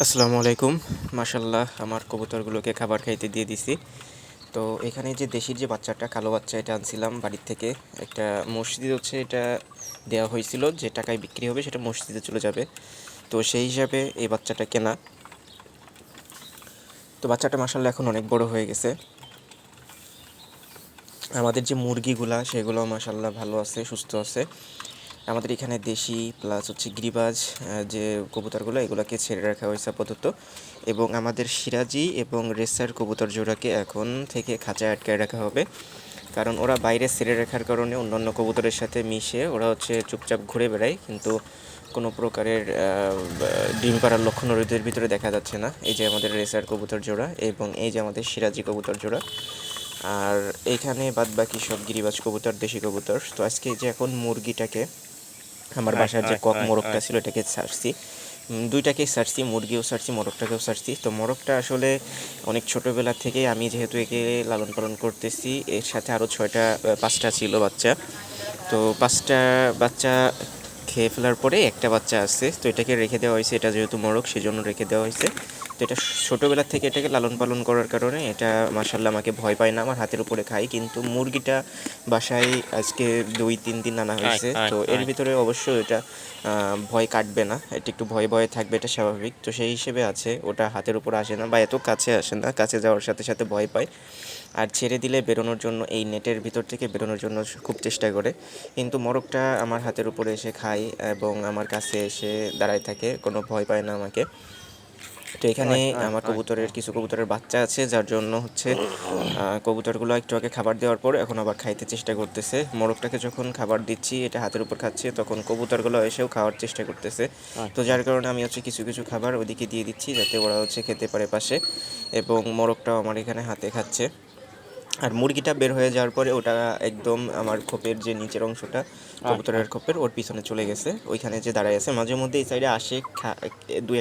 আসসালামু আলাইকুম। মাশাআল্লাহ আমার কবুতরগুলোকে খাবার খাইতে দিয়ে দিছি। তো এখানে যে দেশির যে বাচ্চাটা কালো বাচ্চা এটা আনছিলাম বাড়ির থেকে। একটা মসজিদ হচ্ছে এটা দেওয়া হয়েছিল যে টাকায় বিক্রি হবে সেটা মসজিদে চলে যাবে। তো সেই হিসাবে এই বাচ্চাটা কেনা। তো বাচ্চাটা মাশাআল্লাহ এখন অনেক বড় হয়ে গেছে। আমাদের যে মুরগিগুলা সেগুলোও মাশাআল্লাহ ভালো আছে, সুস্থ আছে। আমাদের এখানে দেশি প্লাস হচ্ছে গিরিবাজ যে কবুতরগুলো এগুলোকে ছেড়ে রাখা হয়েছে আপাতত, এবং আমাদের সিরাজি এবং রেসার কবুতর জোড়াকে এখন থেকে খাঁচায় আটকায় রাখা হবে। কারণ ওরা বাইরে ছেড়ে রাখার কারণে অন্যান্য কবুতরের সাথে মিশে ওরা হচ্ছে চুপচাপ ঘুরে বেড়ায়, কিন্তু কোনো প্রকারের ডিম পাড়ার লক্ষণ ওদের ভিতরে দেখা যাচ্ছে না। এই যে আমাদের রেসার কবুতর জোড়া এবং এই যে আমাদের সিরাজি কবুতর জোড়া, আর এইখানে বাদ বাকি সব গিরিবাজ কবুতর, দেশি কবুতর। তো আজকে যে এখন মুরগিটাকে আমার বাসার যে কক মোরগটা ছিল এটাকে ছাড়ছি, দুইটাকেই ছাড়ছি, মুরগিও ছাড়ছি, মোরগটাকেও ছাড়ছি। তো মোরগটা আসলে অনেক ছোটোবেলা থেকে আমি যেহেতু একে লালন পালন করতেছি, এর সাথে আরও 5টা ছিল বাচ্চা। তো 5টা বাচ্চা খেয়ে ফেলার পরে একটা বাচ্চা আছে, তো এটাকে রেখে দেওয়া হয়েছে। এটা যেহেতু মোরগ সেজন্য রেখে দেওয়া হয়েছে। তো এটা ছোটোবেলা থেকে এটাকে লালন পালন করার কারণে এটা মাশাল্লাহ আমাকে ভয় পায় না, আমার হাতের উপরে খাই। কিন্তু মুরগিটা বাসায় আজকে 2-3 দিন আনা হয়েছে, তো এর ভিতরে অবশ্যই এটা ভয় কাটবে না, এটা একটু ভয়ে ভয়ে থাকবে, এটা স্বাভাবিক। তো সেই হিসেবে আছে, ওটা হাতের উপর আসে না বা এত কাছে আসে না, কাছে যাওয়ার সাথে সাথে ভয় পায়। আর ছেড়ে দিলে বেরোনোর জন্য, এই নেটের ভিতর থেকে বেরোনোর জন্য খুব চেষ্টা করে। কিন্তু মোরগটা আমার হাতের উপরে এসে খায় এবং আমার কাছে এসে দাঁড়ায় থাকে, কোনো ভয় পায় না আমাকে। তো এখানে আমার কবুতরের কিছু কবুতরের বাচ্চা আছে, যার জন্য হচ্ছে কবুতরগুলো একটু আগে খাবার দেওয়ার পর এখন আবার খাইতে চেষ্টা করতেছে। মোরগটাকে যখন খাবার দিচ্ছি এটা হাতের উপর খাচ্ছে, তখন কবুতরগুলো এসেও খাওয়ার চেষ্টা করতেছে। তো যার কারণে আমি হচ্ছে কিছু কিছু খাবার ওদিকে দিয়ে দিচ্ছি যাতে ওরা হচ্ছে খেতে পারে পাশে, এবং মোরগটাও আমার এখানে হাতে খাচ্ছে। আর মুরগিটা বের হয়ে যাওয়ার পরে ওটা একদম আমার খোপের যে নিচের অংশটা, কবুতরের খোপের ওর পিছনে চলে গেছে, ওইখানে যে দাঁড়ায় আছে। মাঝে মধ্যে এই সাইডে আসে, দু